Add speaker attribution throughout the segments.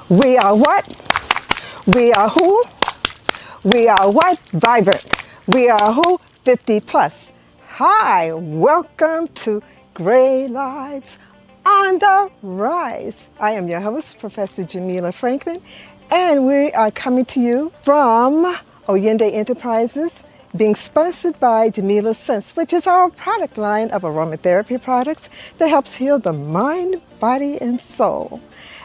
Speaker 1: We are what? We are who? We are what? Vibrant. We are who? 50 plus. Hi, welcome to Gray Lives on the Rise. I am your host, Professor Jamila Franklin, and we are coming to you from Oyende Enterprises, being sponsored by Jamila Sense, which is our product line of aromatherapy products that helps heal the mind, body, and soul.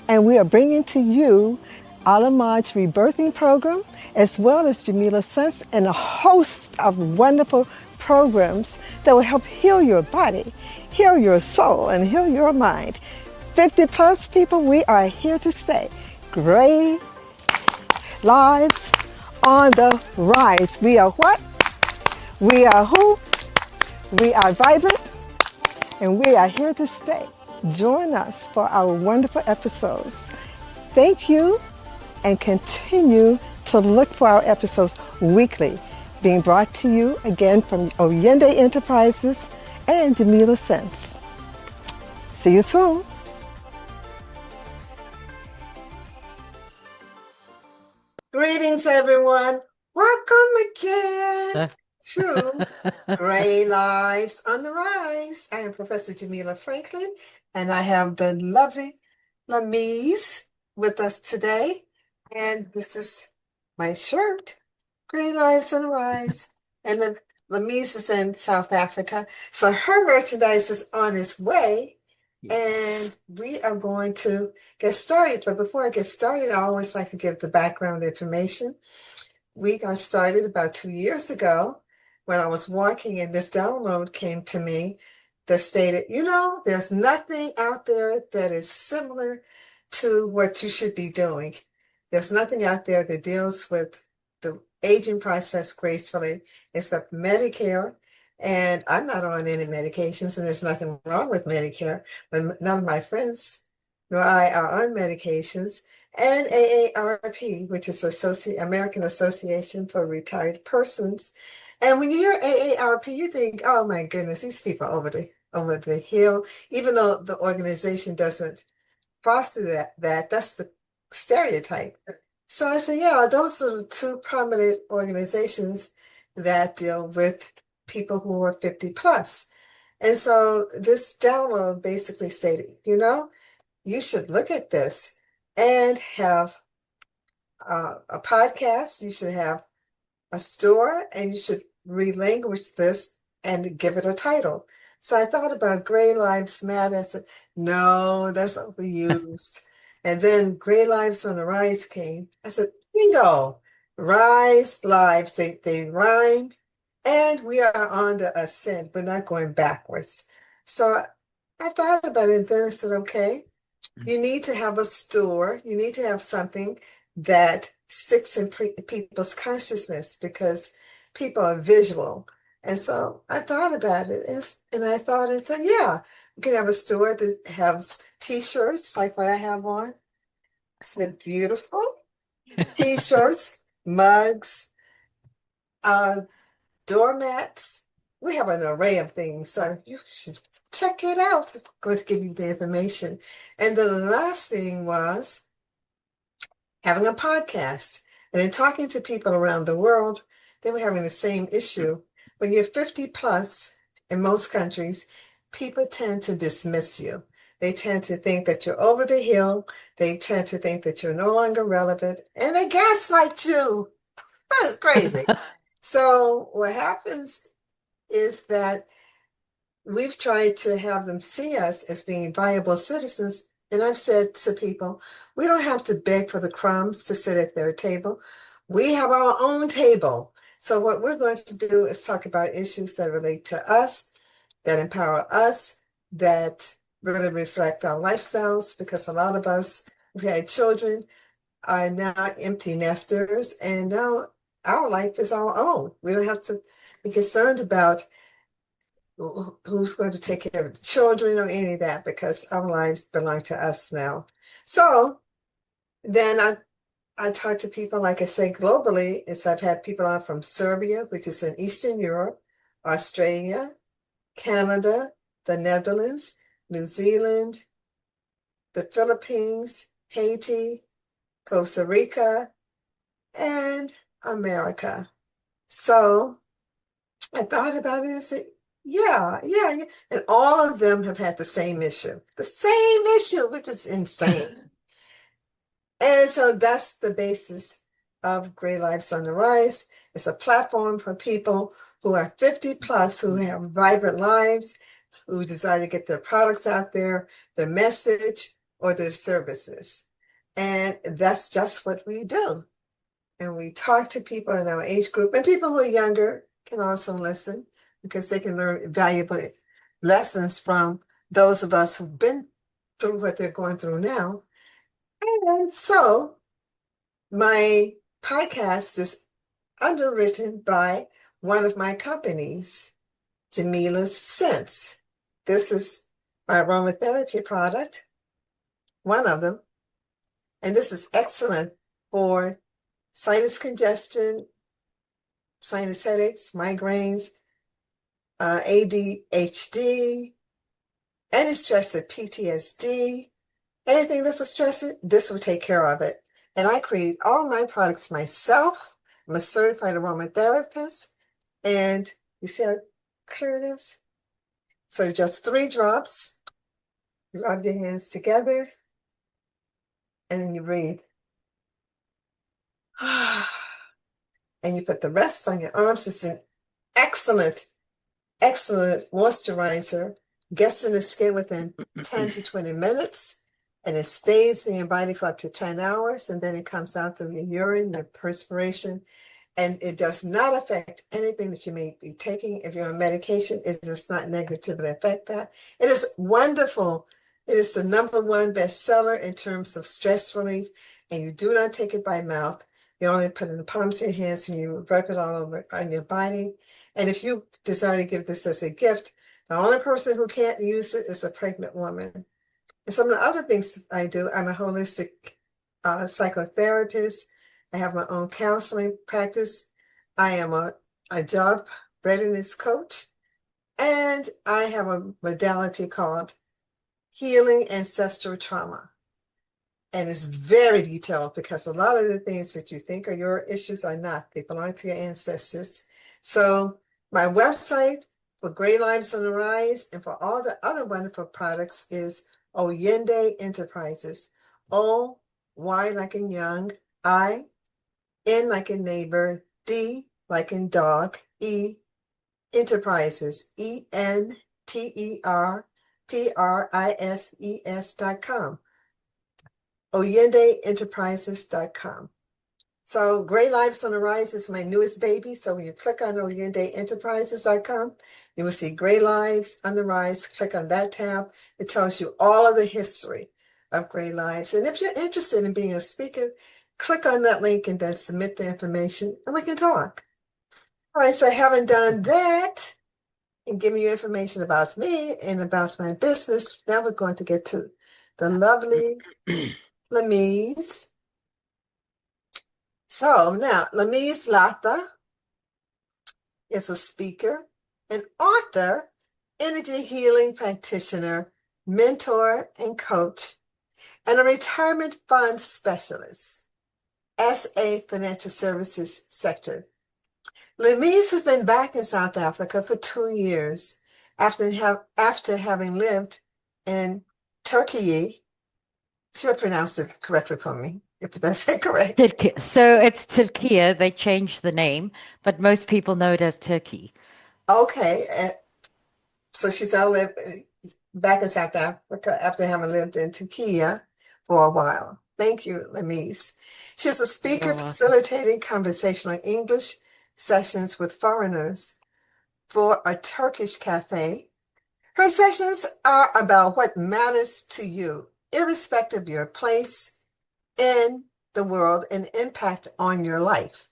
Speaker 1: And we are bringing to you Alamaj's rebirthing program, as well as Jamila Sense and a host of wonderful programs that will help heal your body, heal your soul, and heal your mind. 50 plus people, we are here to stay. Gray Lives on the Rise. We are what? We are who? We are vibrant, and we are here to stay. Join us for our wonderful episodes. Thank you, and continue to look for our episodes weekly, being brought to you again from Oyende Enterprises and Jamila Sense. See you soon. Greetings, everyone. Welcome again to Gray Lives on the Rise. I am Professor Jamila Franklin, and I have the lovely Lamiz with us today. And this is my shirt, Gray Lives on the Rise. And Lamiz is in South Africa, so her merchandise is on its way. And we are going to get started. But before I get started, I always like to give the background information. We got started about 2 years ago when I was walking, and this download came to me that stated, there's nothing out there that is similar to what you should be doing. There's nothing out there that deals with the aging process gracefully except Medicare. And I'm not on any medications, and there's nothing wrong with Medicare, but none of my friends nor I are on medications. And AARP, which is American Association for Retired Persons. And when you hear AARP, you think, oh my goodness, these people over the hill, even though the organization doesn't foster that's the stereotype. So I said, yeah, those are the two prominent organizations that deal with people who are 50 plus. And so this download basically stated, you should look at this and have a podcast. You should have a store, and you should relinquish this and give it a title. So I thought about Gray Lives Matter. I said, no, that's overused. And then Gray Lives on the Rise came. I said, bingo, Rise Lives, they rhyme, and we are on the ascent. We're not going backwards. So I thought about it, and then I said, okay, you need to have a store. You need to have something that sticks in people's consciousness, because people are visual. And so I thought about it, and I thought, and said, yeah, we can have a store that has T-shirts like what I have on. I said, beautiful. T-shirts, mugs, doormats. We have an array of things, so you should check it out. I'm going to give you the information. And the last thing was having a podcast. And in talking to people around the world, they were having the same issue. When you're 50 plus, in most countries, people tend to dismiss you. They tend to think that you're over the hill. They tend to think that you're no longer relevant, and they gaslight you. That's crazy. So what happens is that we've tried to have them see us as being viable citizens. And I've said to people, we don't have to beg for the crumbs to sit at their table. We have our own table. So what we're going to do is talk about issues that relate to us, that empower us, that really reflect our lifestyles, because a lot of us who had children are now empty nesters, and now our life is our own. We don't have to be concerned about who's going to take care of the children or any of that, because our lives belong to us now. So then I talk to people, like I say, globally. I've had people on from Serbia, which is in Eastern Europe, Australia, Canada, the Netherlands, New Zealand, the Philippines, Haiti, Costa Rica, and America. So I thought about it and said, yeah. And all of them have had the same issue, which is insane. And so that's the basis of Gray Lives on the Rise. It's a platform for people who are 50 plus, who have vibrant lives, who desire to get their products out there, their message, or their services. And that's just what we do. And we talk to people in our age group, and people who are younger can also listen, because they can learn valuable lessons from those of us who've been through what they're going through now. And so my podcast is underwritten by one of my companies, Jamila's Scents. This is my aromatherapy product, one of them. And this is excellent for sinus congestion, sinus headaches, migraines, ADHD, any stress or PTSD, anything that's a stressor, this will take care of it. And I create all my products myself. I'm a certified aromatherapist. And you see how clear it is? So just 3 drops. You rub your hands together. And then you breathe. And you put the rest on your arms. It's an excellent moisturizer. Gets in the skin within 10 to 20 minutes. And it stays in your body for up to 10 hours. And then it comes out through your urine, your perspiration. And it does not affect anything that you may be taking. If you're on medication, it does not negatively affect that. It is wonderful. It is the #1 bestseller in terms of stress relief. And you do not take it by mouth. You only put it in the palms of your hands and you rub it all over on your body. And if you desire to give this as a gift, the only person who can't use it is a pregnant woman. And some of the other things I do, I'm a holistic psychotherapist. I have my own counseling practice. I am a job readiness coach. And I have a modality called healing ancestral trauma. And it's very detailed, because a lot of the things that you think are your issues are not. They belong to your ancestors. So my website for Gray Lives on the Rise and for all the other wonderful products is Oyende Enterprises. O, Y like in young, I, N like in neighbor, D like in dog, E, Enterprises, ENTERPRISES.com. OyendeEnterprises.com. So Gray Lives on the Rise is my newest baby. So when you click on OyendeEnterprises.com, you will see Gray Lives on the Rise. Click on that tab. It tells you all of the history of Gray Lives. And if you're interested in being a speaker, click on that link and then submit the information and we can talk. All right, so having done that and giving you information about me and about my business, now we're going to get to the lovely Lamiz. So now, Lamiz Latha is a speaker, an author, energy healing practitioner, mentor and coach, and a retirement fund specialist, SA Financial Services Sector. Lamiz has been back in South Africa for 2 years after having lived in Turkiye. Should I pronounce it correctly for me, if that's correct?
Speaker 2: So it's Turkiye. They changed the name, but most people know it as Turkey.
Speaker 1: Okay. So she's now lived back in South Africa after having lived in Turkiye for a while. Thank you, Lamiz. She's a speaker facilitating conversational English sessions with foreigners for a Turkish cafe. Her sessions are about what matters to you, irrespective of your place in the world and impact on your life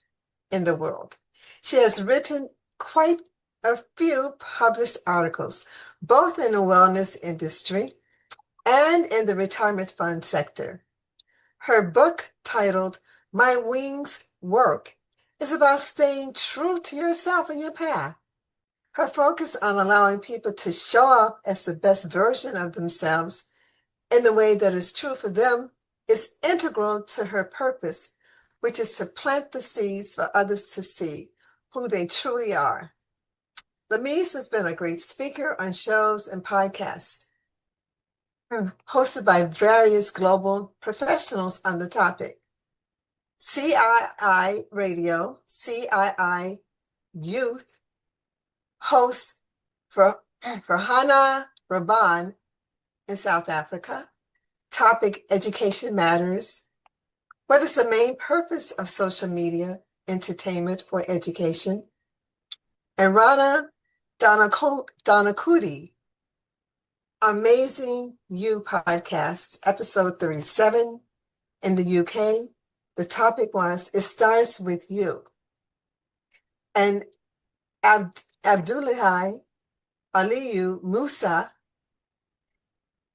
Speaker 1: in the world. She has written quite a few published articles, both in the wellness industry and in the retirement fund sector. Her book, titled My Wings Work, is about staying true to yourself and your path. Her focus on allowing people to show up as the best version of themselves in the way that is true for them is integral to her purpose, which is to plant the seeds for others to see who they truly are. Lamiz has been a great speaker on shows and podcasts, hosted by various global professionals on the topic. CII Radio, CII Youth, host for Hannah Raban in South Africa. Topic: Education Matters. What is the main purpose of social media, entertainment, or education? And Rana Donakudi, Amazing You podcast, episode 37 in the UK. The topic was It Starts With You. And Abdullahi Aliyu Musa,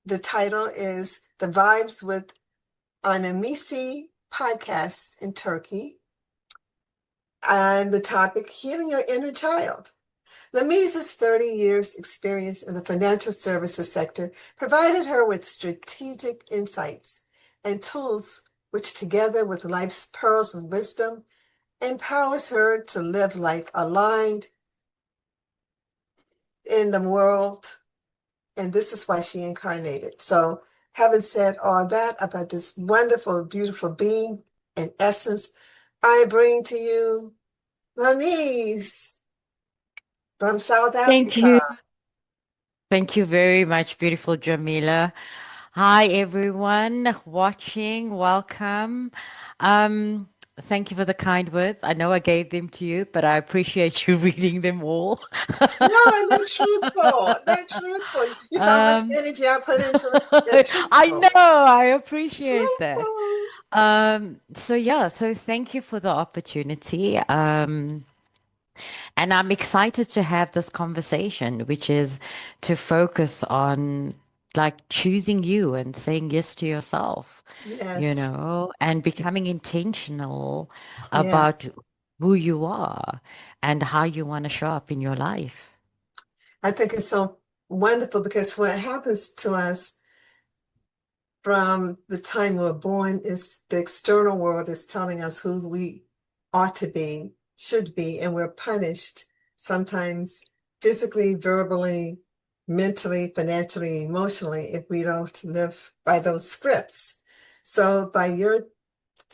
Speaker 1: the title is The Vibes with Anamisi podcast in Turkey. And the topic, Healing Your Inner Child. Lamiz's 30 years experience in the financial services sector provided her with strategic insights and tools which, together with life's pearls of wisdom, empowers her to live life aligned in the world. And this is why she incarnated. So, having said all that about this wonderful, beautiful being and essence, I bring to you Lamiz from South
Speaker 2: Thank
Speaker 1: Africa.
Speaker 2: you. Thank you very much, beautiful Jamila. Hi, everyone watching. Welcome. Um, Thank you for the kind words. I know I gave them to you, but I appreciate you reading them all.
Speaker 1: No, they're truthful. They're truthful. You saw how much
Speaker 2: Um,
Speaker 1: energy I put into it. They're
Speaker 2: I know,
Speaker 1: truthful.
Speaker 2: I appreciate that.
Speaker 1: Truthful.
Speaker 2: So thank you for the opportunity. And I'm excited to have this conversation, which is to focus on like choosing you and saying yes to yourself,
Speaker 1: Yes.
Speaker 2: and becoming intentional about
Speaker 1: Yes.
Speaker 2: who you are and how you want to show up in your life.
Speaker 1: I think it's so wonderful because what happens to us from the time we're born is the external world is telling us who we ought to be, should be, and we're punished sometimes physically, verbally, mentally, financially, emotionally if we don't live by those scripts. So by your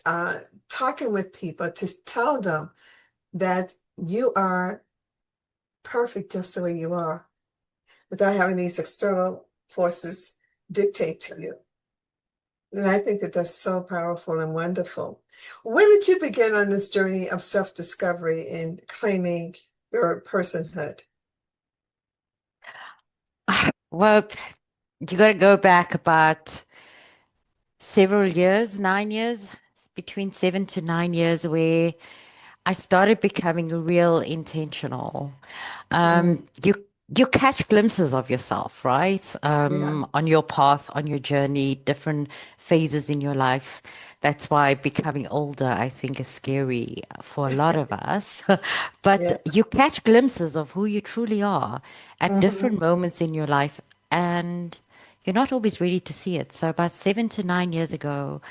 Speaker 1: uh, talking with people to tell them that you are perfect just the way you are without having these external forces dictate to you. And I think that that's so powerful and wonderful. When did you begin on this journey of self-discovery and claiming your personhood?
Speaker 2: Well, you got to go back about several years, 9 years, between 7 to 9 years, where I started becoming real intentional.
Speaker 1: Mm,
Speaker 2: You catch glimpses of yourself, right?
Speaker 1: yeah,
Speaker 2: On your path, on your journey, different phases in your life. That's why becoming older, I think, is scary for a lot of us.
Speaker 1: yeah.
Speaker 2: But you catch glimpses of who you truly are at
Speaker 1: Hmm.
Speaker 2: different moments in your life, and you're not always ready to see it. So about 7 to 9 years ago,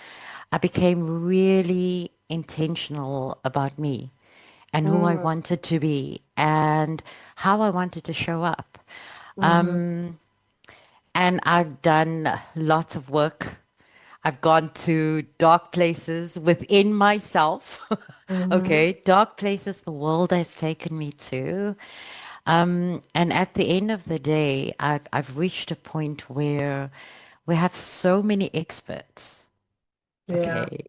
Speaker 2: I became really intentional about me and who I
Speaker 1: Mm,
Speaker 2: wanted to be and how I wanted to show up.
Speaker 1: hmm.
Speaker 2: And I've done lots of work. I've gone to dark places within myself.
Speaker 1: Hmm.
Speaker 2: Okay, dark places the world has taken me to. And at the end of the day, I've reached a point where we have so many experts,
Speaker 1: Yeah,
Speaker 2: okay,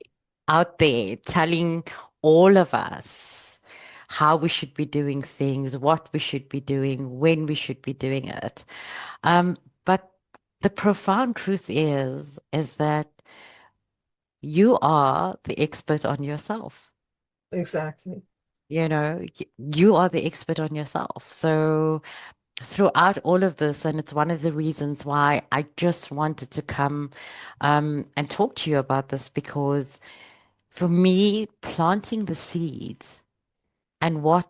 Speaker 2: out there telling all of us how we should be doing things, what we should be doing, when we should be doing it. But the profound truth is that you are the expert on yourself.
Speaker 1: exactly.
Speaker 2: You are the expert on yourself. So throughout all of this, and it's one of the reasons why I just wanted to come and talk to you about this because for me, planting the seeds and what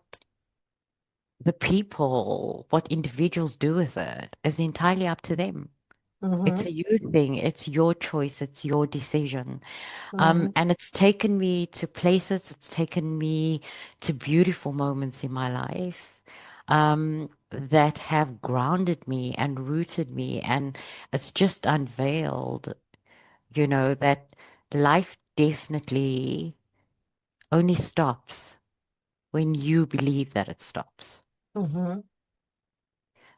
Speaker 2: individuals do with it is entirely up to them. It's
Speaker 1: Mm-hmm.
Speaker 2: a you thing. It's your choice. It's your decision.
Speaker 1: Mm-hmm.
Speaker 2: And it's taken me to places. It's taken me to beautiful moments in my life, that have grounded me and rooted me. And it's just unveiled, that life definitely only stops when you believe that it stops.
Speaker 1: Mm-hmm.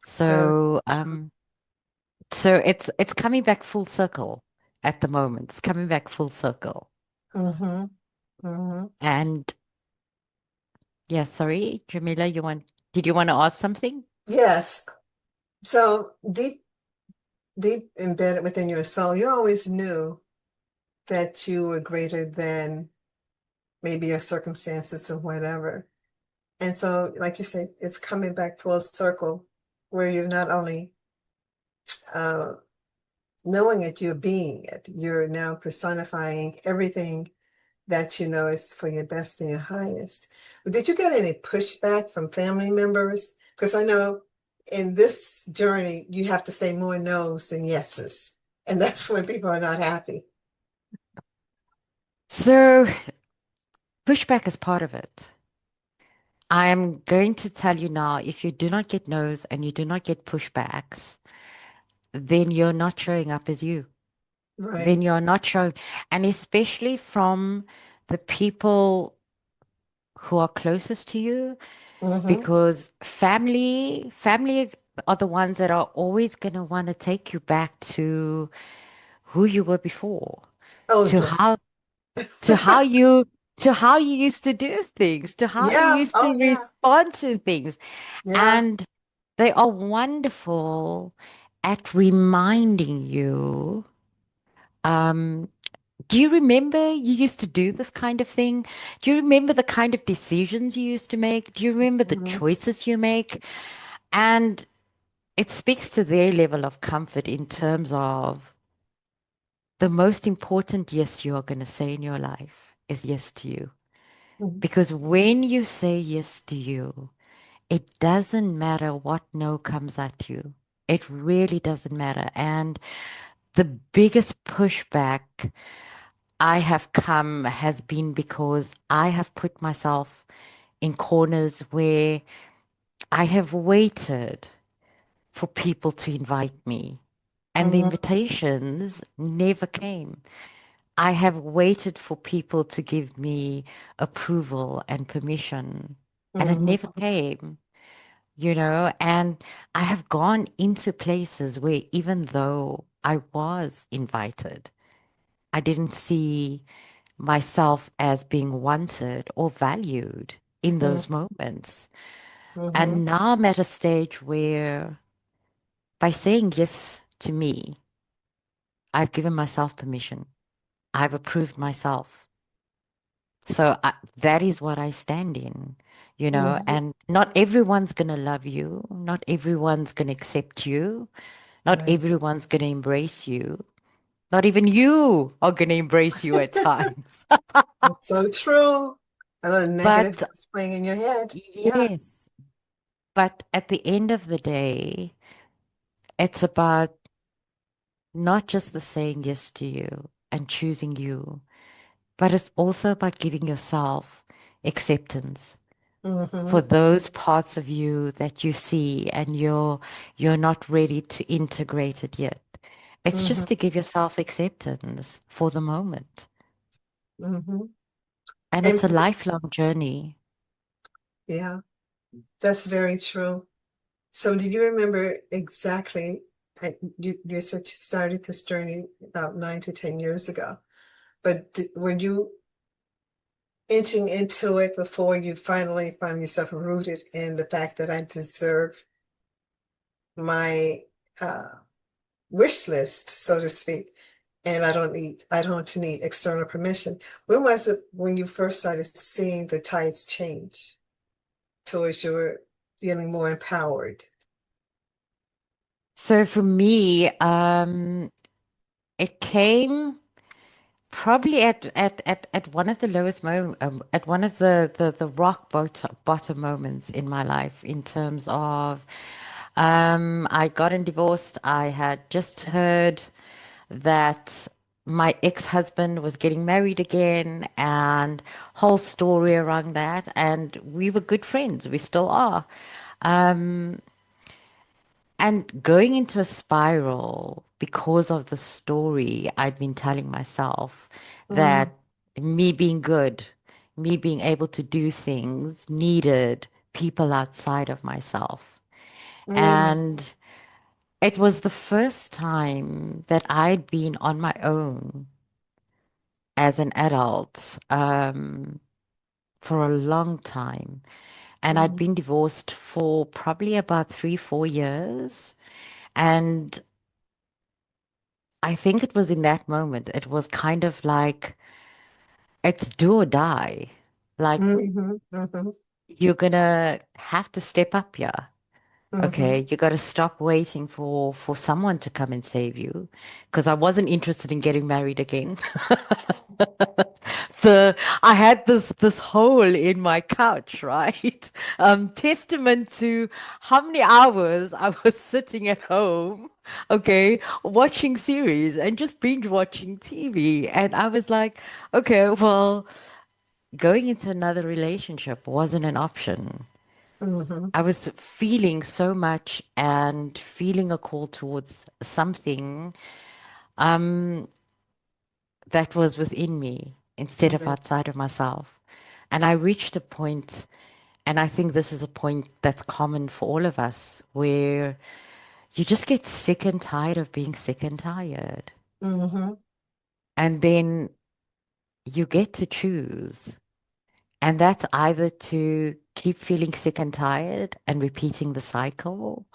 Speaker 1: That's
Speaker 2: So,
Speaker 1: true.
Speaker 2: it's coming back full circle at the moment. It's coming back full circle.
Speaker 1: Mm-hmm. Mm-hmm.
Speaker 2: And yeah, sorry, Jamila, did you want to ask something?
Speaker 1: Yes. So deep embedded within your soul, you always knew that you were greater than maybe your circumstances or whatever. And so, like you said, it's coming back full circle where you're not only uh, knowing it, you're being it. You're now personifying everything that you know is for your best and your highest. But did you get any pushback from family members? Because I know in this journey, you have to say more no's than yeses. And that's when people are not happy.
Speaker 2: So, pushback is part of it. I am going to tell you now, if you do not get no's and you do not get pushbacks, then you're not showing up as you. Then
Speaker 1: Right.
Speaker 2: you're not showing, and especially from the people who are closest to you,
Speaker 1: Mm-hmm.
Speaker 2: because family are the ones that are always going to want to take you back to who you were before,
Speaker 1: Oh,
Speaker 2: to how to how you to how you used to do things, to how you
Speaker 1: yeah.
Speaker 2: used to
Speaker 1: Oh, yeah.
Speaker 2: respond to things.
Speaker 1: Yeah.
Speaker 2: And they are wonderful at reminding you. Um, do you remember you used to do this kind of thing? Do you remember the kind of decisions you used to make? Do you remember the
Speaker 1: Mm-hmm.
Speaker 2: choices you make? And it speaks to their level of comfort in terms of the most important yes you are going to say in your life is yes to you. Because when you say yes to you, it doesn't matter what no comes at you. It really doesn't matter. And the biggest pushback I have come has been because I have put myself in corners where I have waited for people to invite me, and the
Speaker 1: Mm-hmm.
Speaker 2: invitations never came. I have waited for people to give me approval and permission, and it
Speaker 1: Mm-hmm.
Speaker 2: never came. And I have gone into places where even though I was invited, I didn't see myself as being wanted or valued in those moments.
Speaker 1: Mm-hmm.
Speaker 2: And now I'm at a stage where by saying yes to me, I've given myself permission. I've approved myself. So that is what I stand in,
Speaker 1: Mm-hmm.
Speaker 2: and not everyone's going to love you. Not everyone's going to accept you. Not
Speaker 1: Right.
Speaker 2: everyone's going to embrace you. Not even you are going to embrace you at times.
Speaker 1: It's so true. A little negative
Speaker 2: But
Speaker 1: voice playing in your head. Yeah.
Speaker 2: yes, but at the end of the day, it's about not just the saying yes to you and choosing you, but it's also about giving yourself acceptance for
Speaker 1: Mm-hmm.
Speaker 2: those parts of you that you see and you're not ready to integrate it yet. It's
Speaker 1: Mm-hmm.
Speaker 2: just to give yourself acceptance for the moment.
Speaker 1: Mm-hmm.
Speaker 2: And it's
Speaker 1: And
Speaker 2: a lifelong journey.
Speaker 1: yeah, that's very true. So do you remember exactly, you said you started this journey about 9 to 10 years ago, but were you inching into it before you finally found yourself rooted in the fact that I deserve my uh, wish list, so to speak, and I don't need external permission. When was it when you first started seeing the tides change towards your feeling more empowered?
Speaker 2: So for me, it came probably at one of the at one of the rock bottom moments in my life in terms of I gotten divorced. I had just heard that my ex-husband was getting married again and whole story around that. And we were good friends. We still are. Um, and going into a spiral because of the story I'd been telling myself
Speaker 1: Mm,
Speaker 2: that me being good, me being able to do things needed people outside of myself.
Speaker 1: mm,
Speaker 2: And it was the first time that I'd been on my own as an adult for a long time. And I'd
Speaker 1: mm,
Speaker 2: been divorced for probably about 3, 4 years. And I think it was in that moment, it was kind of like it's do or die. Like
Speaker 1: mhm, mhm,
Speaker 2: you're gonna have to step up here.
Speaker 1: mhm,
Speaker 2: Okay, you got to stop waiting for someone to come and save you, because I wasn't interested in getting married again. The I had this hole in my couch, right? Testament to how many hours I was sitting at home, okay, watching series and just binge watching TV. And I was like, okay, well, going into another relationship wasn't an option.
Speaker 1: mhm,
Speaker 2: I was feeling so much and feeling a call towards something um, that was within me instead of
Speaker 1: mhm,
Speaker 2: outside of myself. And I reached a point, and I think this is a point that's common for all of us, where you just get sick and tired of being sick and tired.
Speaker 1: mhm,
Speaker 2: And then you get to choose. And that's either to keep feeling sick and tired and repeating the cycle,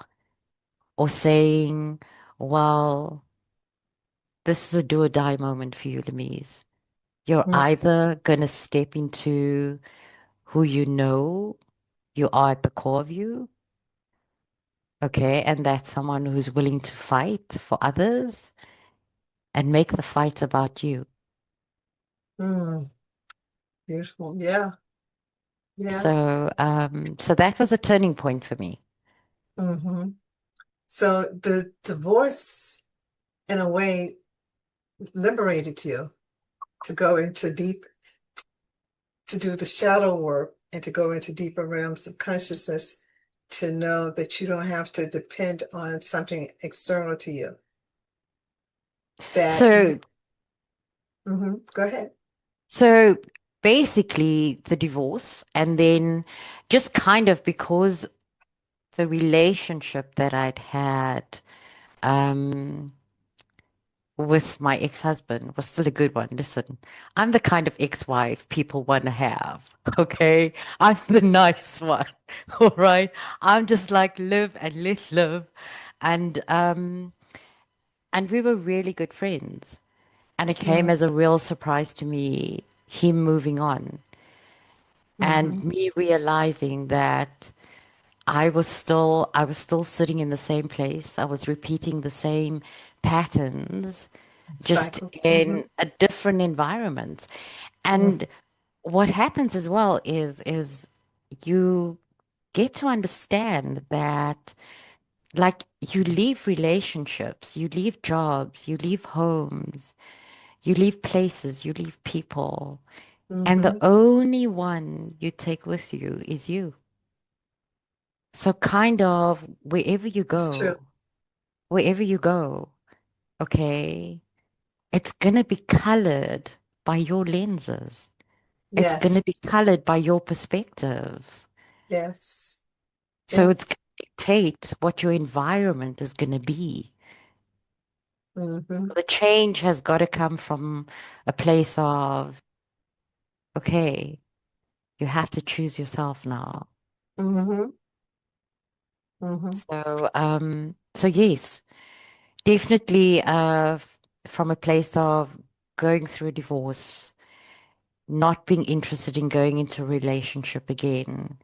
Speaker 2: or saying, well, this is a do or die moment for you, Lamiz. You're
Speaker 1: mm,
Speaker 2: either going to step into who you know you are at the core of you, okay, and that's someone who's willing to fight for others and make the fight about you.
Speaker 1: mm. Beautiful. Yeah, yeah.
Speaker 2: So that was a turning point for me.
Speaker 1: Hmm. So the divorce, in a way, liberated you to go into deep, to do the shadow work and to go into deeper realms of consciousness to know that you don't have to depend on something external to you. That
Speaker 2: So,
Speaker 1: you, go ahead.
Speaker 2: so basically the divorce, and then just kind of because the relationship that I'd had um, with my ex-husband was still a good one. Listen, I'm the kind of ex-wife people want to have, okay? I'm the nice one, all right? I'm just like live and let live. And we were really good friends. And it came
Speaker 1: Mm-hmm.
Speaker 2: as a real surprise to me, him moving on and
Speaker 1: Mm-hmm.
Speaker 2: me realizing that I was still sitting in the same place. I was repeating the same patterns, just
Speaker 1: Cycle. Mm-hmm.
Speaker 2: in a different environment.
Speaker 1: Mm-hmm.
Speaker 2: And what happens as well is you get to understand that like you leave relationships, you leave jobs, you leave homes, you leave places, you leave people, and the
Speaker 1: Mm-hmm.
Speaker 2: only one you take with you is you. So kind of
Speaker 1: It's true.
Speaker 2: wherever you go, okay, it's gonna be colored by your lenses. It's
Speaker 1: Yes.
Speaker 2: gonna be colored by your perspectives.
Speaker 1: Yes.
Speaker 2: So it's
Speaker 1: Yes.
Speaker 2: gonna dictate what your environment is gonna be.
Speaker 1: Mm-hmm.
Speaker 2: The change has got to come from a place of, okay, you have to choose yourself now.
Speaker 1: Mm-hmm. Mm-hmm.
Speaker 2: So yes, definitely from a place of going through a divorce, not being interested in going into a relationship again,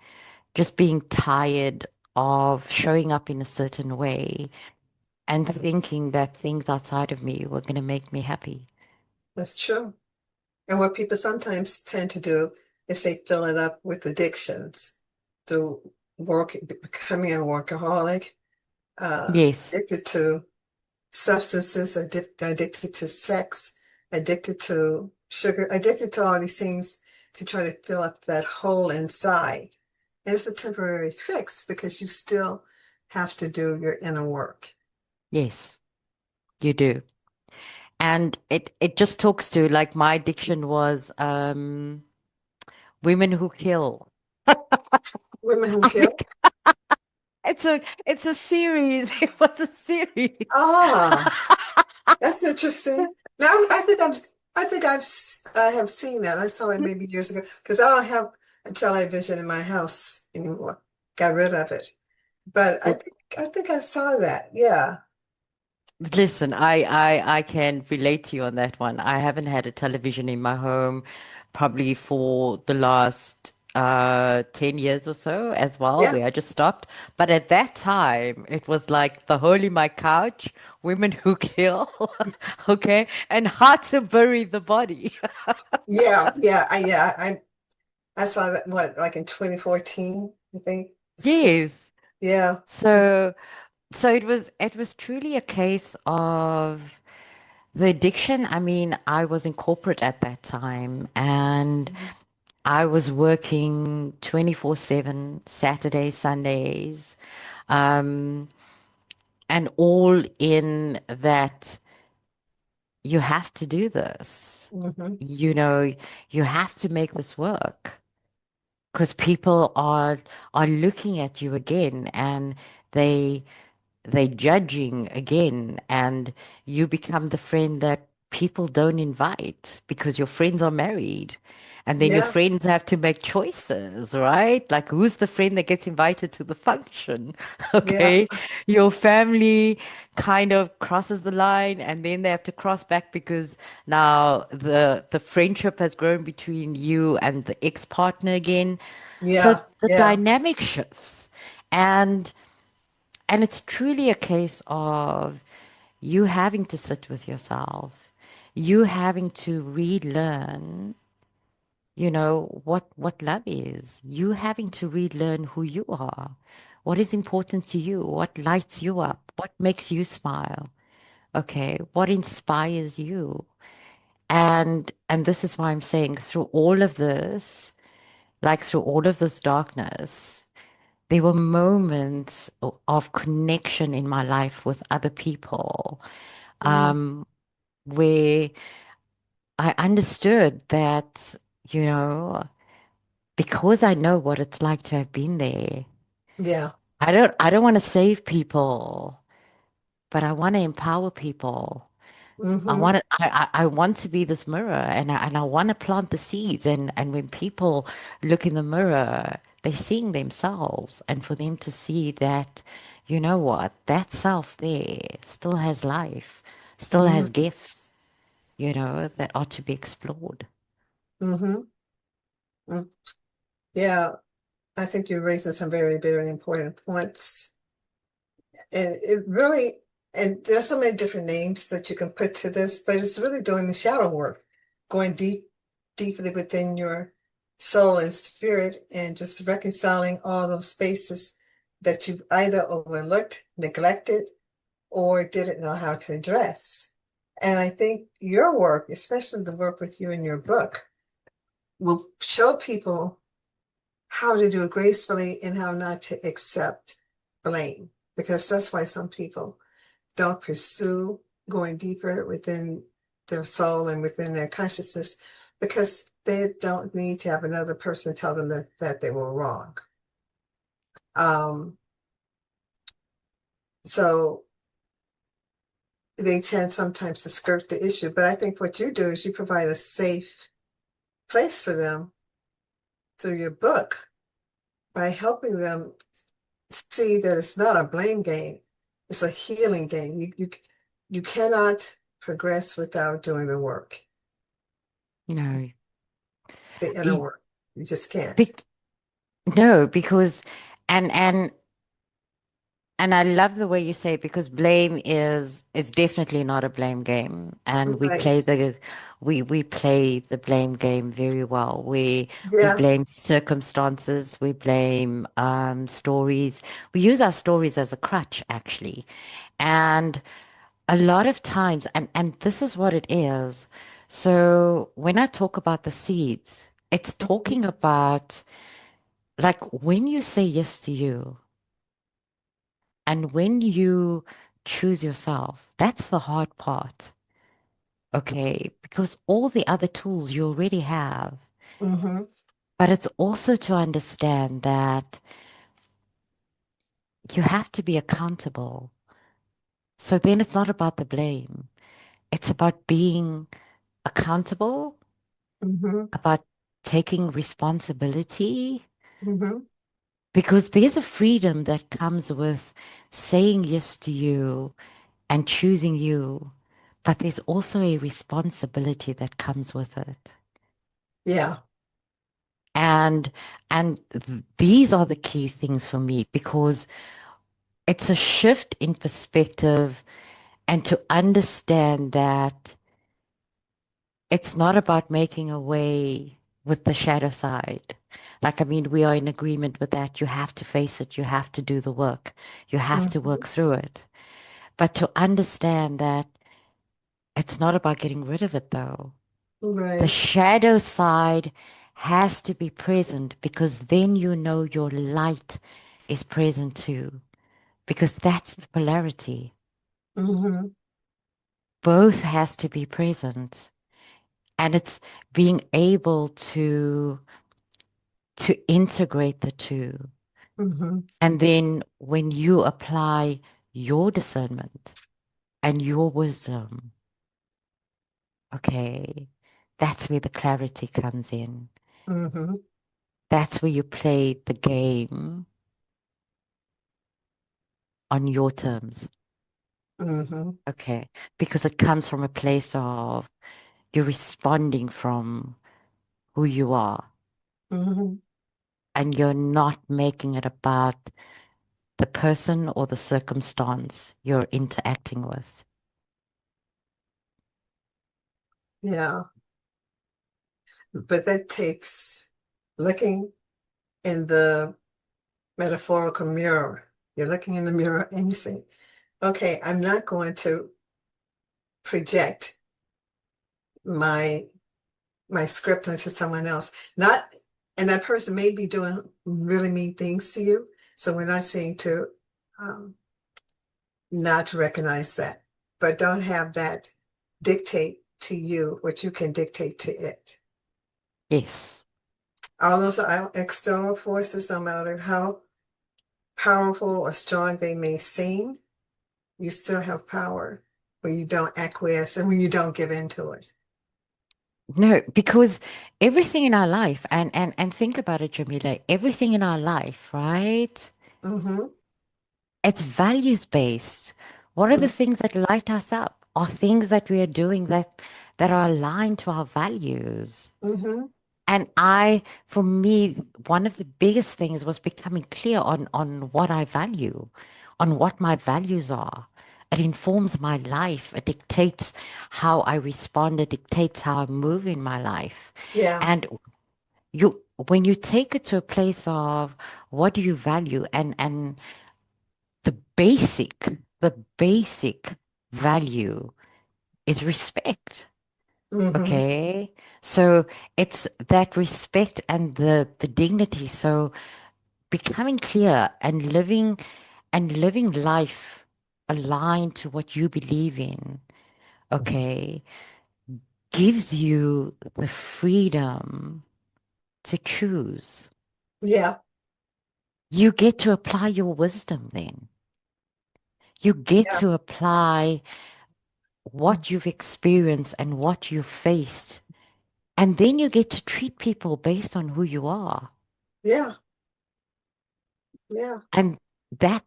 Speaker 2: just being tired of showing up in a certain way and thinking that things outside of me were going to make me happy.
Speaker 1: That's true. And what people sometimes tend to do is they fill it up with addictions through work, becoming a workaholic,
Speaker 2: Yes.
Speaker 1: addicted to substances, addicted to sex, addicted to sugar, addicted to all these things to try to fill up that hole inside. And it's a temporary fix because you still have to do your inner work.
Speaker 2: Yes, you do. And it just talks to like my addiction was women who kill.
Speaker 1: Women who
Speaker 2: I
Speaker 1: kill.
Speaker 2: think it's a series. It was a series.
Speaker 1: Ah, that's interesting. Now I have seen that. I saw it maybe years ago because I don't have a television in my house anymore. Got rid of it. But
Speaker 2: Well,
Speaker 1: I think I saw that. Yeah.
Speaker 2: listen, I can relate to you on that one. I haven't had a television in my home probably for the last 10 years or so as well,
Speaker 1: Yeah.
Speaker 2: where I just stopped. But at that time, it was like the hole in my couch, women who kill, okay, and how to bury the body.
Speaker 1: I saw that what like in 2014, I think.
Speaker 2: Yes.
Speaker 1: Yeah.
Speaker 2: So it was truly a case of the addiction. I mean, I was in corporate at that time and
Speaker 1: Mhm.
Speaker 2: I was working 24/7, Saturdays, Sundays, um, and all in that you have to do this.
Speaker 1: Hmm.
Speaker 2: You know, you have to make this work because people are looking at you again and they they're judging again, and you become the friend that people don't invite because your friends are married. And then your
Speaker 1: Yeah.
Speaker 2: friends have to make choices, right? Like, who's the friend that gets invited to the function?
Speaker 1: Yeah.
Speaker 2: Okay. Your family kind of crosses the line, and then they have to cross back because now the friendship has grown between you and the ex-partner again. So
Speaker 1: Yeah.
Speaker 2: the
Speaker 1: Yeah.
Speaker 2: dynamic shifts. And and it's truly a case of you having to sit with yourself, you having to relearn, what love is, you having to relearn who you are, what is important to you, what lights you up, what makes you smile, okay, what inspires you. And this is why I'm saying through all of this, like through all of this darkness, there were moments of connection in my life with other people,
Speaker 1: Mm.
Speaker 2: um, where I understood that, you know, because I know what it's like to have been there.
Speaker 1: Yeah.
Speaker 2: I don't want to save people, but I want to empower people.
Speaker 1: Hmm.
Speaker 2: I want to be this mirror, and I want to plant the seeds, and when people look in the mirror, they're seeing themselves, and for them to see that, you know what, that self there still has life, still has
Speaker 1: Hmm.
Speaker 2: gifts, that ought to be explored.
Speaker 1: Hmm. Mm. Yeah. I think you're raising some very, very important points. And it really, and there's so many different names that you can put to this, but it's really doing the shadow work, going deeply within your soul and spirit, and just reconciling all those spaces that you either overlooked, neglected, or didn't know how to address. And I think your work, especially the work with you in your book, will show people how to do it gracefully and how not to accept blame. Because that's why some people don't pursue going deeper within their soul and within their consciousness because they don't need to have another person tell them that they were wrong. Um, so they tend sometimes to skirt the issue. But I think what you do is you provide a safe place for them through your book by helping them see that it's not a blame game. It's a healing game. You cannot progress without doing the work,
Speaker 2: No,
Speaker 1: the inner
Speaker 2: E-
Speaker 1: work. You just can't.
Speaker 2: bec- no, because and And I love the way you say it because blame is definitely not a blame game. And
Speaker 1: Right.
Speaker 2: we play the blame game very well. We
Speaker 1: Yeah.
Speaker 2: blame circumstances, we blame stories. We use our stories as a crutch, actually. And a lot of times, and this is what it is. So when I talk about the seeds, it's talking about like when you say yes to you. And when you choose yourself, that's the hard part, okay? Because all the other tools you already have.
Speaker 1: Mm-hmm.
Speaker 2: But it's also to understand that you have to be accountable. So then it's not about the blame. It's about being accountable,
Speaker 1: Mm-hmm.
Speaker 2: about taking responsibility,
Speaker 1: Mm-hmm.
Speaker 2: because there's a freedom that comes with saying yes to you and choosing you, but there's also a responsibility that comes with it.
Speaker 1: Yeah.
Speaker 2: And these are the key things for me because it's a shift in perspective and to understand that it's not about making away with the shadow side. Like, I mean, we are in agreement with that. You have to face it. You have to do the work. You have to
Speaker 1: Mm-hmm.
Speaker 2: work through it. But to understand that it's not about getting rid of it, though. The
Speaker 1: Right.
Speaker 2: shadow side has to be present because then you know your light is present too, because that's the polarity.
Speaker 1: Mm-hmm.
Speaker 2: Both has to be present. And it's being able to integrate the two.
Speaker 1: Mm-hmm.
Speaker 2: And then when you apply your discernment and your wisdom, okay, that's where the clarity comes in.
Speaker 1: Mm-hmm.
Speaker 2: That's where you play the game on your terms.
Speaker 1: Mm-hmm.
Speaker 2: Okay. Because it comes from a place of you're responding from who you are
Speaker 1: Mm-hmm.
Speaker 2: and you're not making it about the person or the circumstance you're interacting with.
Speaker 1: Yeah. But that takes looking in the metaphorical mirror. You're looking in the mirror and you say, okay, I'm not going to project my my script onto someone else. Not, and that person may be doing really mean things to you. So we're not saying to um, not to recognize that, but don't have that dictate to you what you can dictate to it.
Speaker 2: Yes.
Speaker 1: All those external forces, no matter how powerful or strong they may seem, you still have power when you don't acquiesce and when you don't give in to it.
Speaker 2: No, because everything in our life, and think about it, Jamila, everything in our life, right?
Speaker 1: Mm-hmm.
Speaker 2: It's values based. What are the things that light us up? Are things that we are doing that are aligned to our values?
Speaker 1: Mm-hmm.
Speaker 2: And for me, one of the biggest things was becoming clear on what I value, on what my values are. It informs my life. It dictates how I respond. It dictates how I move in my life.
Speaker 1: Yeah.
Speaker 2: And when you take it to a place of what do you value, and the basic value is respect.
Speaker 1: Mm-hmm.
Speaker 2: Okay. So it's that respect and the dignity. So becoming clear and living life aligned to what you believe in, okay, gives you the freedom to choose.
Speaker 1: Yeah.
Speaker 2: You get to apply your wisdom then. You get
Speaker 1: Yeah.
Speaker 2: to apply what you've experienced and what you've faced. And then you get to treat people based on who you are.
Speaker 1: Yeah. Yeah.
Speaker 2: And that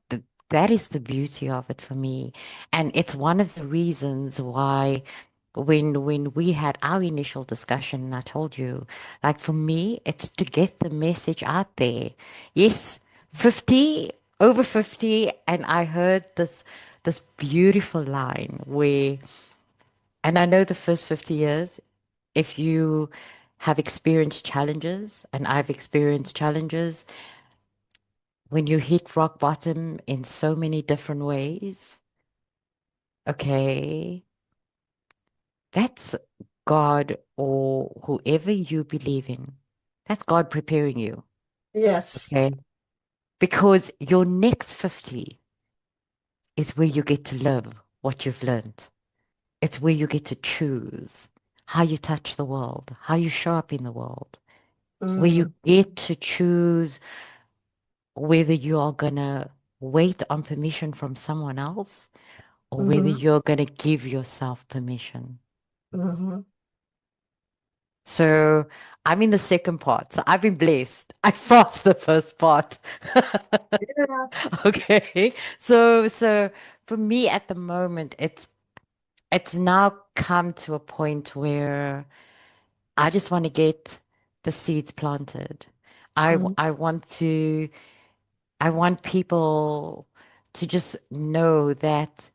Speaker 2: that is the beauty of it for me. And it's one of the reasons why when we had our initial discussion, and I told you, like for me, it's to get the message out there. Yes, 50. over 50, and I heard this beautiful line where, and I know the first 50 years, if you have experienced challenges, and I've experienced challenges, when you hit rock bottom in so many different ways, okay, that's God or whoever you believe in. That's God preparing you,
Speaker 1: Yes.
Speaker 2: okay? Because your next 50 is where you get to live what you've learned. It's where you get to choose how you touch the world, how you show up in the world, where you
Speaker 1: Mm,
Speaker 2: get to choose whether you are going to wait on permission from someone else or whether
Speaker 1: mm-hmm,
Speaker 2: you're going to give yourself permission.
Speaker 1: mm-hmm.
Speaker 2: So I'm in the second part. So I've been blessed. I passed the first part.
Speaker 1: Yeah.
Speaker 2: Okay. So for me at the moment, it's now come to a point where I just want to get the seeds planted.
Speaker 1: Mm,
Speaker 2: I want to I want people to just know that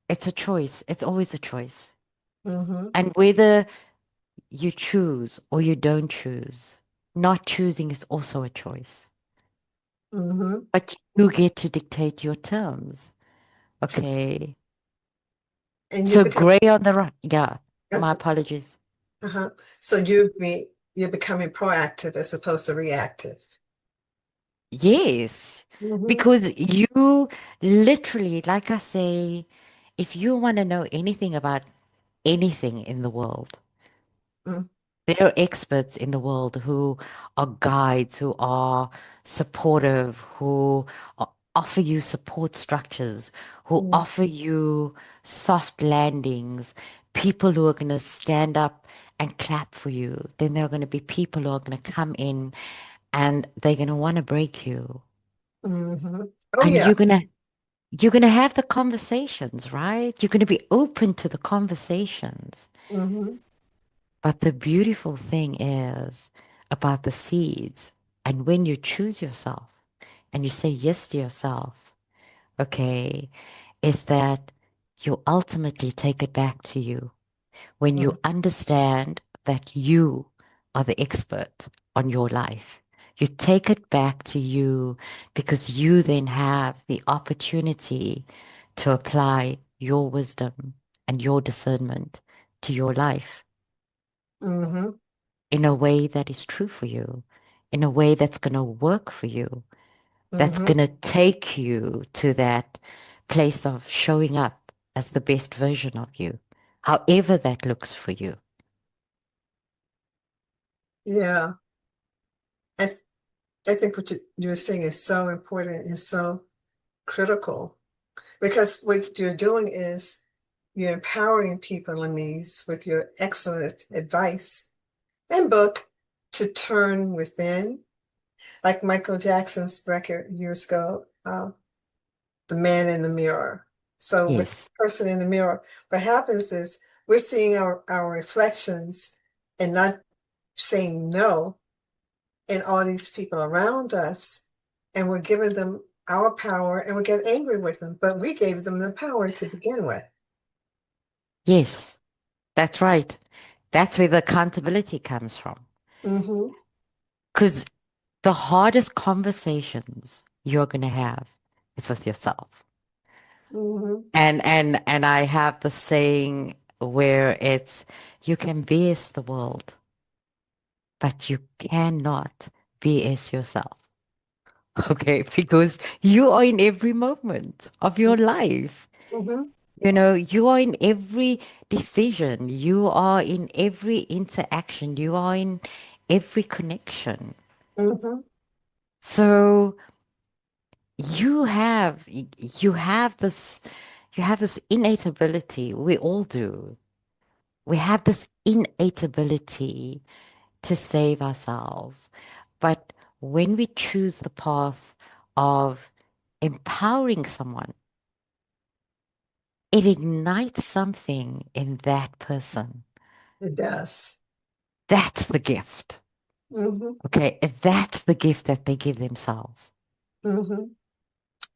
Speaker 2: it's a choice. It's always a choice.
Speaker 1: mm-hmm,
Speaker 2: And whether you choose or you don't choose, not choosing is also a choice.
Speaker 1: mm-hmm.
Speaker 2: But you get to dictate your terms. Okay.
Speaker 1: And you
Speaker 2: So
Speaker 1: become,
Speaker 2: gray on the right. Yeah.
Speaker 1: uh,
Speaker 2: My apologies.
Speaker 1: uh-huh. So you're becoming proactive as opposed to reactive.
Speaker 2: Yes.
Speaker 1: Mm-hmm,
Speaker 2: Because you literally, like I say, if you want to know anything about anything in the world,
Speaker 1: mm,
Speaker 2: there are experts in the world who are guides, who are supportive, who offer you support structures, who
Speaker 1: mm,
Speaker 2: offer you soft landings, people who are going to stand up and clap for you. Then there are going to be people who are going to come in and they're going to want to break you.
Speaker 1: mm-hmm. Oh
Speaker 2: And
Speaker 1: yeah.
Speaker 2: you're going to have the conversations, right? You're going to be open to the conversations.
Speaker 1: Mm-hmm,
Speaker 2: But the beautiful thing is about the seeds. And when you choose yourself and you say yes to yourself, okay, is that you ultimately take it back to you. When
Speaker 1: mm,
Speaker 2: you understand that you are the expert on your life, you take it back to you because you then have the opportunity to apply your wisdom and your discernment to your life
Speaker 1: mm-hmm,
Speaker 2: in a way that is true for you, in a way that's going to work for you, that's
Speaker 1: mm-hmm.
Speaker 2: going to take you to that place of showing up as the best version of you, however that looks for you.
Speaker 1: Yeah. I, th- I think what you're saying is so important and so critical because what you're doing is you're empowering people, Lamiz, with your excellent advice and book to turn within, like Michael Jackson's record years ago, The Man in the Mirror. So with the
Speaker 2: Yes,
Speaker 1: person in the mirror, what happens is we're seeing our reflections and not saying no in all these people around us, and we're giving them our power and we get angry with them, but we gave them the power to begin with.
Speaker 2: yes, that's right. That's where the accountability comes from.
Speaker 1: Mm-hmm.
Speaker 2: Because the hardest conversations you're going to have is with yourself.
Speaker 1: Mm-hmm.
Speaker 2: And I have the saying where it's you can BS the world, but you cannot BS yourself. Okay, because you are in every moment of your life.
Speaker 1: Mm-hmm.
Speaker 2: You know, you are in every decision, you are in every interaction, you are in every connection.
Speaker 1: Mm-hmm.
Speaker 2: So you have this innate ability. We all do. We have this innate ability to save ourselves. But when we choose the path of empowering someone, it ignites something in that person.
Speaker 1: It does.
Speaker 2: That's the gift.
Speaker 1: Mm-hmm.
Speaker 2: Okay. That's the gift that they give themselves.
Speaker 1: hmm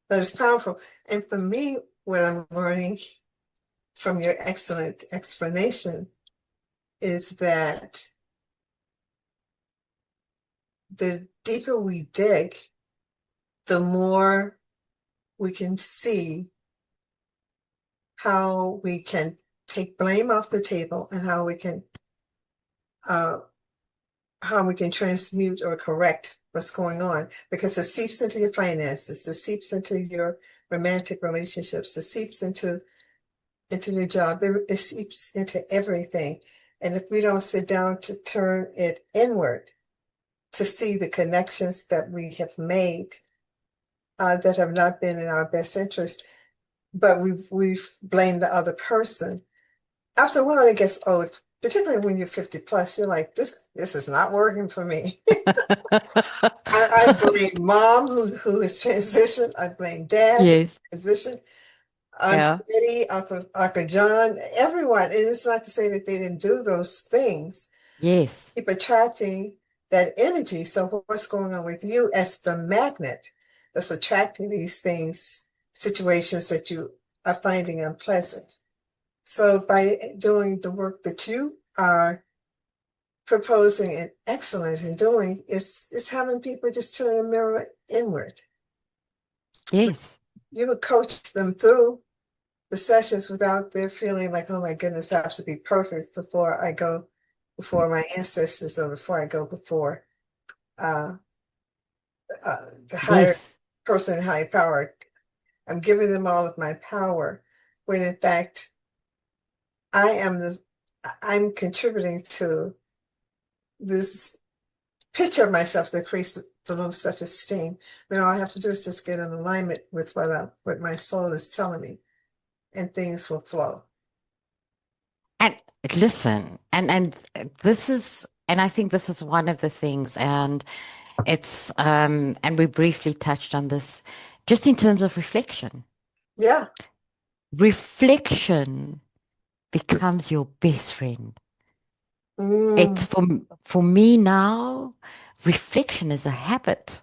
Speaker 1: That is powerful. And for me, what I'm learning from your excellent explanation is that the deeper we dig, the more we can see how we can take blame off the table and uh, how we can transmute or correct what's going on, because it seeps into your finances, it seeps into your romantic relationships, it seeps into your job, it seeps into everything. And if we don't sit down to turn it inward to see the connections that we have made that have not been in our best interest, but we've blamed the other person. After a while, it gets old, particularly when you're 50 plus. You're like, this is not working for me. I blame mom who has transitioned. I blame dad who
Speaker 2: Yes.
Speaker 1: transitioned. Uncle
Speaker 2: Yeah.
Speaker 1: Eddie, Uncle John, everyone. And it's not to say that they didn't do those things.
Speaker 2: Yes.
Speaker 1: Keep attracting that energy. So what's going on with you as the magnet that's attracting these things, situations that you are finding unpleasant? So by doing the work that you are proposing and excellent in doing, is having people just turn a mirror inward.
Speaker 2: Yes.
Speaker 1: You would coach them through the sessions without their feeling like, oh my goodness, I have to be perfect before I go before my ancestors or before I go before uh, the higher
Speaker 2: Yes.
Speaker 1: person, high power. I'm giving them all of my power when in fact I am the I'm contributing to this picture of myself that creates the low self-esteem. Then all I have to do is just get in alignment with what my soul is telling me, and things will flow.
Speaker 2: And listen, and this is, and I think this is one of the things, and it's and we briefly touched on this just in terms of reflection.
Speaker 1: Yeah.
Speaker 2: Reflection becomes your best friend. It's
Speaker 1: Mm,
Speaker 2: for me now, reflection is a habit.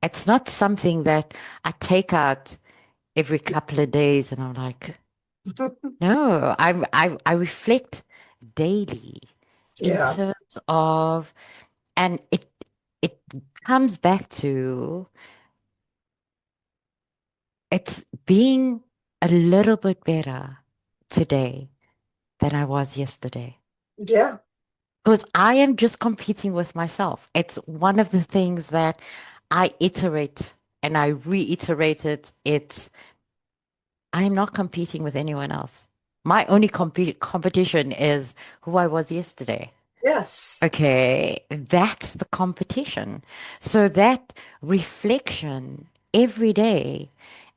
Speaker 2: It's not something that I take out every couple of days and I'm like, no, I reflect daily in
Speaker 1: yeah.
Speaker 2: terms of, and it comes back to it's being a little bit better today than I was yesterday.
Speaker 1: Yeah.
Speaker 2: Because I am just competing with myself. It's one of the things that I iterate and I reiterate it. It's I am not competing with anyone else. My only competition is who I was yesterday.
Speaker 1: Yes.
Speaker 2: Okay, that's the competition. So that reflection every day,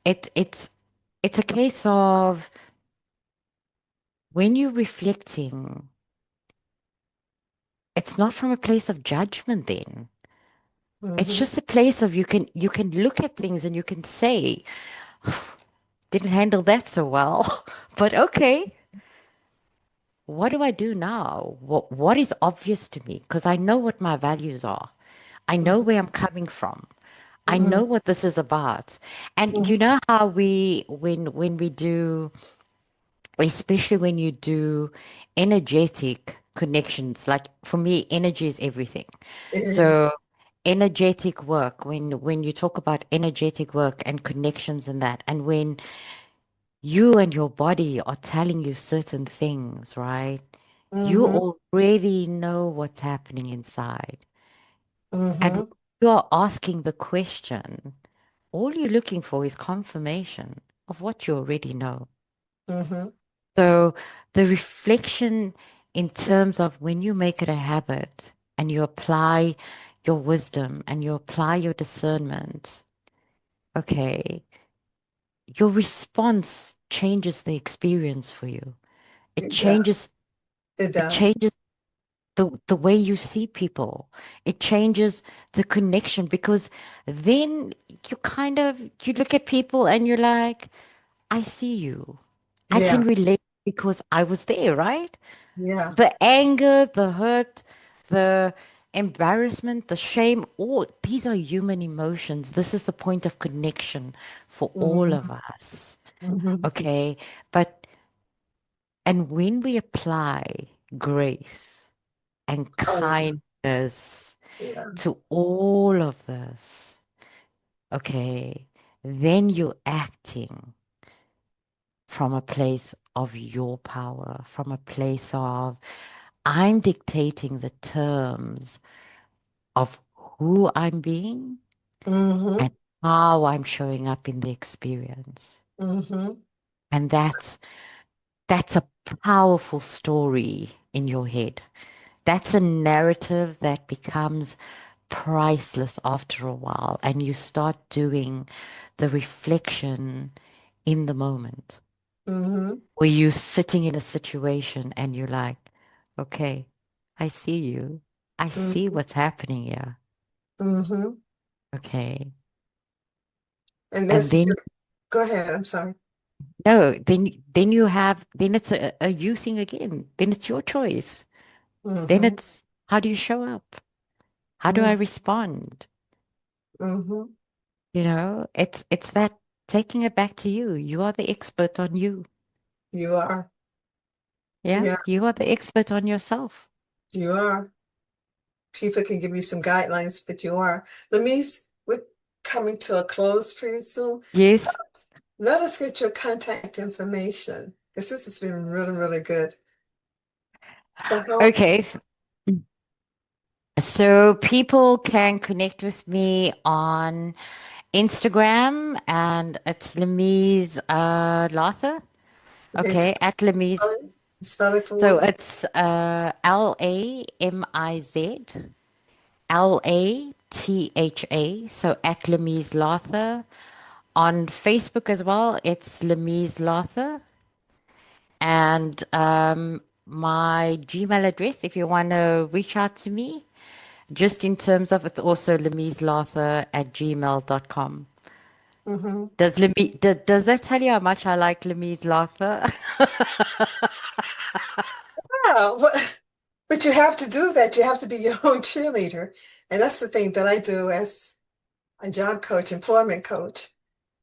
Speaker 2: it's a case of when you're reflecting, it's not from a place of judgment then. It's
Speaker 1: hmm
Speaker 2: just a place of you can look at things and you can say, didn't handle that so well, but okay, what do I do now? What is obvious to me? Because I know what my values are. I know where I'm coming from. I
Speaker 1: hmm
Speaker 2: know what this is about. And you
Speaker 1: hmm
Speaker 2: know how we when we do, especially when you do energetic connections, like for me, energy is everything.
Speaker 1: It
Speaker 2: So
Speaker 1: is.
Speaker 2: energetic work, when you talk about energetic work and connections and that, and when you and your body are telling you certain things, right? You
Speaker 1: hmm
Speaker 2: already know what's happening inside. And when
Speaker 1: hmm
Speaker 2: you're asking the question, all you're looking for is confirmation of what you already know.
Speaker 1: hmm
Speaker 2: So the reflection in terms of when you make it a habit and you apply your wisdom and you apply your discernment, okay, your response changes the experience for you. It
Speaker 1: It does.
Speaker 2: changes,
Speaker 1: It
Speaker 2: it
Speaker 1: does.
Speaker 2: changes the way you see people. It changes the connection because then you kind of you look at people and you're like, I see you. I can
Speaker 1: Yeah.
Speaker 2: relate because I was there, right?
Speaker 1: Yeah.
Speaker 2: The anger, the hurt, the embarrassment, the shame, all these are human emotions. This is the point of connection for all of
Speaker 1: Mhm.
Speaker 2: us.
Speaker 1: Mhm.
Speaker 2: Okay. But, and when we apply grace and
Speaker 1: Oh yeah.
Speaker 2: kindness
Speaker 1: Yeah.
Speaker 2: to all of this, okay, then you're acting from a place of your power, from a place of I'm dictating the terms of who I'm being
Speaker 1: Mhm.
Speaker 2: and how I'm showing up in the experience.
Speaker 1: Mhm.
Speaker 2: And that's a powerful story in your head. That's a narrative that becomes priceless after a while, and you start doing the reflection in the moment
Speaker 1: Mhm.
Speaker 2: where you're sitting in a situation and you're like, okay, I see you. I see
Speaker 1: Mhm.
Speaker 2: what's happening here.
Speaker 1: Mhm.
Speaker 2: Okay.
Speaker 1: And
Speaker 2: And
Speaker 1: this,
Speaker 2: then
Speaker 1: go ahead. I'm sorry.
Speaker 2: no, then you have then it's a you thing again. Then it's your choice. Then
Speaker 1: Mhm.
Speaker 2: it's how do you show up? How do I
Speaker 1: Mhm.
Speaker 2: respond?
Speaker 1: Mhm.
Speaker 2: It's that taking it back to you. You are the expert on you.
Speaker 1: You are.
Speaker 2: Yeah,
Speaker 1: Yeah,
Speaker 2: you are the expert on yourself.
Speaker 1: you are. People can give you some guidelines, but you are. Lamiz, we're coming to a close pretty soon.
Speaker 2: Yes.
Speaker 1: Let us get your contact information because this has been really, really good. So how?
Speaker 2: Okay. So people can connect with me on Instagram and it's Lamiz Latha.
Speaker 1: Okay,
Speaker 2: Okay, at Lamiz.
Speaker 1: spell it for
Speaker 2: So
Speaker 1: us.
Speaker 2: it's Lamiz, Latha. So at Lamiz Latha. On Facebook as well, it's Lamiz Latha. And my Gmail address, if you want to reach out to me, just in terms of it's also lamizlatha@gmail.com.
Speaker 1: Mm-hmm.
Speaker 2: Does that tell you how much I like Lamiz Latha?
Speaker 1: Yeah, but you have to do that. You have to be your own cheerleader. And that's the thing that I do as a job coach, employment coach.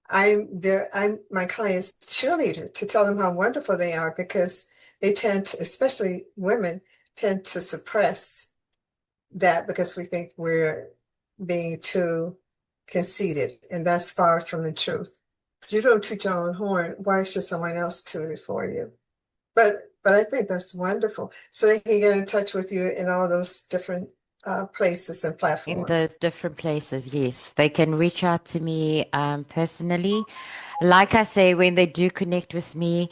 Speaker 1: I'm my client's cheerleader to tell them how wonderful they are because they tend to, especially women, tend to suppress that because we think we're being too conceited, and that's far from the truth. If you don't toot your own horn, why should someone else toot it for you? But but I think that's wonderful. So they can get in touch with you in all those different places and
Speaker 2: In
Speaker 1: platforms.
Speaker 2: those different places, yes. They can reach out to me personally. Like I say, when they do connect with me,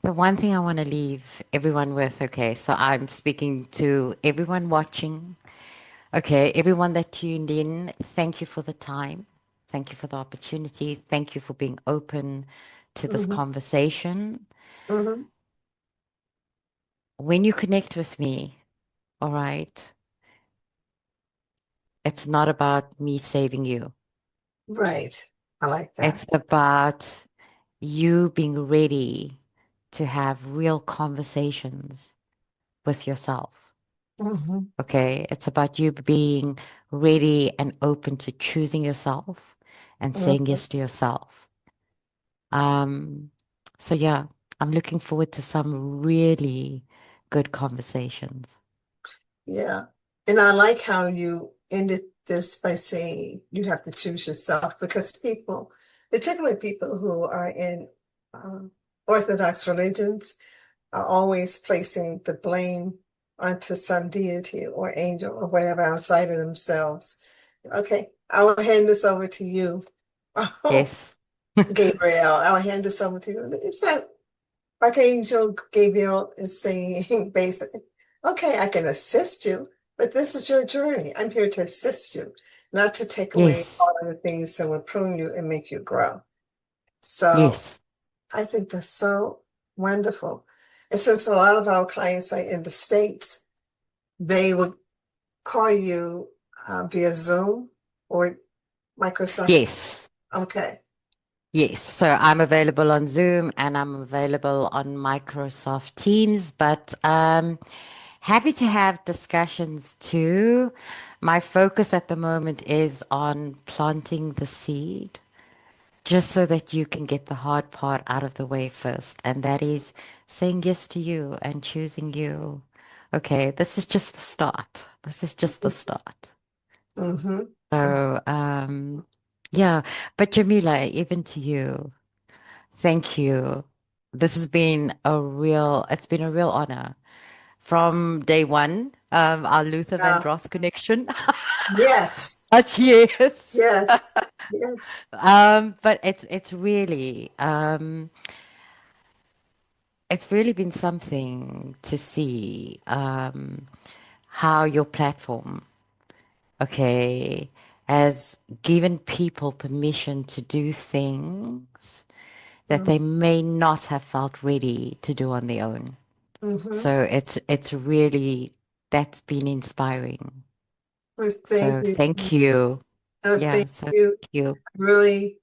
Speaker 2: the one thing I want to leave everyone with, okay, so I'm speaking to everyone watching. Okay, everyone that tuned in, thank you for the time. Thank you for the opportunity. Thank you for being open to this
Speaker 1: Hmm.
Speaker 2: conversation.
Speaker 1: Hmm.
Speaker 2: When you connect with me, all right, it's not about me saving you.
Speaker 1: Right. I like that.
Speaker 2: It's about you being ready to have real conversations with yourself.
Speaker 1: Hmm.
Speaker 2: Okay, it's about you being ready and open to choosing yourself and saying
Speaker 1: Hmm.
Speaker 2: yes to yourself. Um, so yeah, I'm looking forward to some really good conversations.
Speaker 1: Yeah. And I like how you ended this by saying you have to choose yourself because people, particularly people who are in um, Orthodox religions, are always placing the blame onto some deity or angel or whatever outside of themselves. Okay, I will hand this over to you. Oh,
Speaker 2: Yes,
Speaker 1: Gabriel, I'll hand this over to you. It's like Angel Gabriel is saying, basically, okay, I can assist you, but this is your journey. I'm here to assist you, not to take away
Speaker 2: yes,
Speaker 1: all of the things that will prune you and make you grow. So
Speaker 2: yes,
Speaker 1: I think that's so wonderful. And since a lot of our clients are in the States, they would call you via Zoom or Microsoft.
Speaker 2: yes,
Speaker 1: Okay.
Speaker 2: yes. So I'm available on Zoom and I'm available on Microsoft Teams, but Happy to have discussions too. My focus at the moment is on planting the seed, just so that you can get the hard part out of the way first, and that is saying yes to you and choosing you. Okay, this is just the start. This is just the start.
Speaker 1: Mm-hmm.
Speaker 2: So, yeah, but Jamila, even to you, thank you. This has been it's been a real honor from day one, our Luther
Speaker 1: Yeah.
Speaker 2: Vandross connection.
Speaker 1: Yes.
Speaker 2: Yes.
Speaker 1: Yes. Yes.
Speaker 2: But it's really been something to see how your platform, okay, has given people permission to do things that they may not have felt ready to do on their own.
Speaker 1: Mm-hmm.
Speaker 2: So it's really that's been inspiring.
Speaker 1: Well, thank
Speaker 2: So
Speaker 1: you.
Speaker 2: thank you.
Speaker 1: Thank
Speaker 2: Yeah, so thank
Speaker 1: you.
Speaker 2: you.
Speaker 1: Really,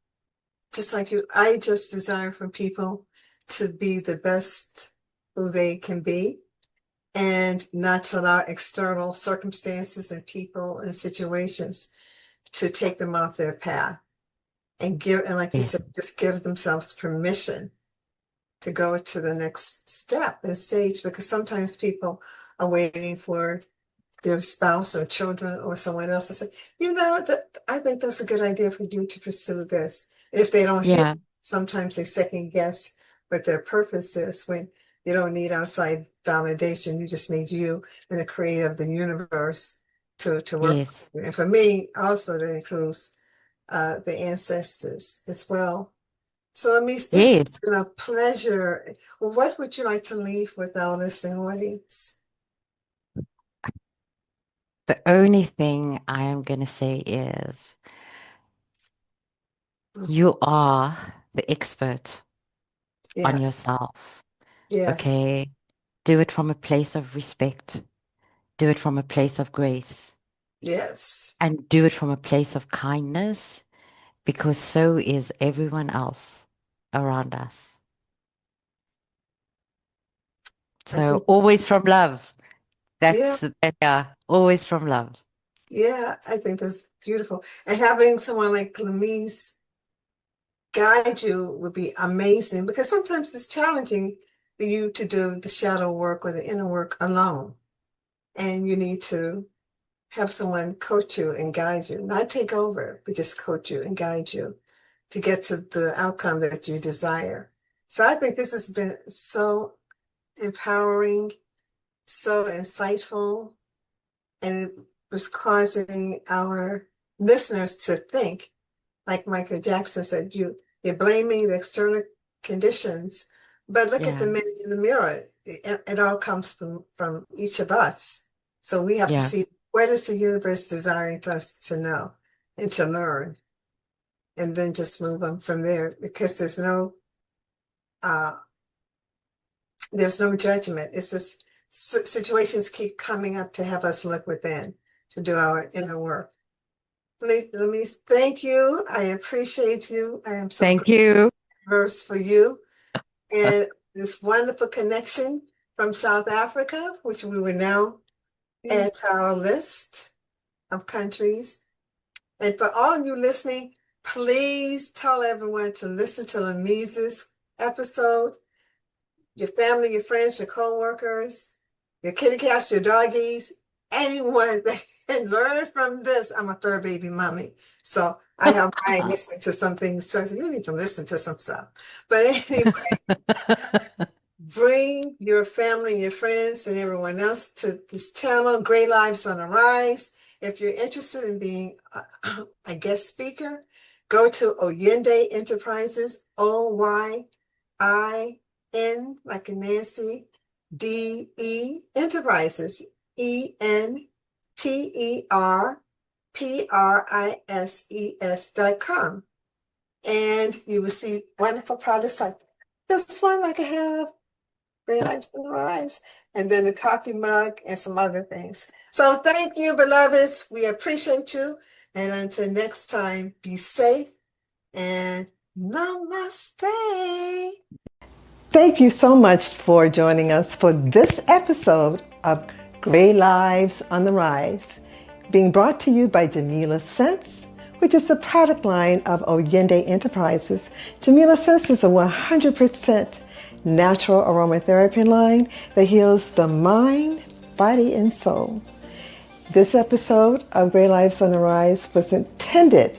Speaker 1: just like you, I just desire for people to be the best who they can be and not to allow external circumstances and people and situations to take them off their path and like you said,
Speaker 2: Yes,
Speaker 1: just give themselves permission to go to the next step and stage because sometimes people are waiting for their spouse or children or someone else to say, that I think that's a good idea for you to pursue this. If they don't hear,
Speaker 2: yeah,
Speaker 1: sometimes they second guess what their purpose is when you don't need outside validation. You just need you and the creator of the universe to work
Speaker 2: yes,
Speaker 1: with you. And for me, also that includes the ancestors as well. So let me it's
Speaker 2: yes.
Speaker 1: been a pleasure. Well, what would you like to leave with our listening audience?
Speaker 2: The only thing I am going to say is you are the expert on
Speaker 1: Yes,
Speaker 2: yourself.
Speaker 1: yes,
Speaker 2: Okay. Do it from a place of respect. Do it from a place of grace.
Speaker 1: yes.
Speaker 2: And do it from a place of kindness because so is everyone else around us.
Speaker 1: I
Speaker 2: So
Speaker 1: think,
Speaker 2: always from love.
Speaker 1: yeah,
Speaker 2: Yeah, always from love.
Speaker 1: yeah, I think that's beautiful. And having someone like Lamiz guide you would be amazing because sometimes it's challenging for you to do the shadow work or the inner work alone. And you need to have someone coach you and guide you, not take over, but just coach you and guide you to get to the outcome that you desire. So I think this has been so empowering, so insightful, and it was causing our listeners to think, like Michael Jackson said, you're blaming the external conditions, but look at the
Speaker 2: Yeah,
Speaker 1: man in the mirror. It all comes from each of us. So we have to
Speaker 2: yeah,
Speaker 1: see what is the universe desiring for us to know and to learn, and then just move on from there because uh, there's no judgment. It's just situations keep coming up to have us look within to do our inner work. Let me thank you. I appreciate you. I am so
Speaker 2: thank you.
Speaker 1: grateful for you and this wonderful connection from South Africa, which we will now add to our list of countries. And for all of you listening, please tell everyone to listen to Lamiz's episode. Your family, your friends, your co-workers, your kitty cats, your doggies, anyone that can learn from this. I'm a fur baby mommy. So I have my listening to some things. So I said, you need to listen to some stuff. But anyway, bring your family, your friends, and everyone else to this channel, Great Lives on the Rise. If you're interested in being a guest speaker, go to Oyende Enterprises, OYIN, like in Nancy, DE Enterprises, ENTERPRISES.com. And you will see wonderful products like this one, like I have, Great Lives on the Rise, and then the coffee mug and some other things. So thank you, beloveds. We appreciate you. And until next time, be safe and namaste. Thank you so much for joining us for this episode of Gray Lives on the Rise, being brought to you by Jamila Scents, which is the product line of Oyende Enterprises. Jamila Scents is a 100% natural aromatherapy line that heals the mind, body, and soul. This episode of Gray Lives on the Rise was intended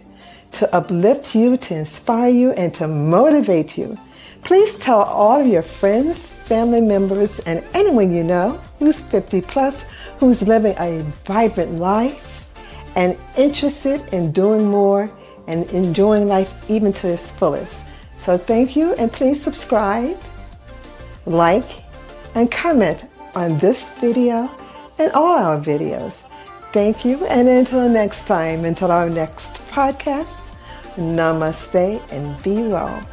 Speaker 1: to uplift you, to inspire you, and to motivate you. Please tell all of your friends, family members, and anyone you know who's 50 plus, who's living a vibrant life and interested in doing more and enjoying life even to its fullest. So thank you, and please subscribe, like, and comment on this video and all our videos. Thank you, and until next time, until our next podcast, namaste and be well.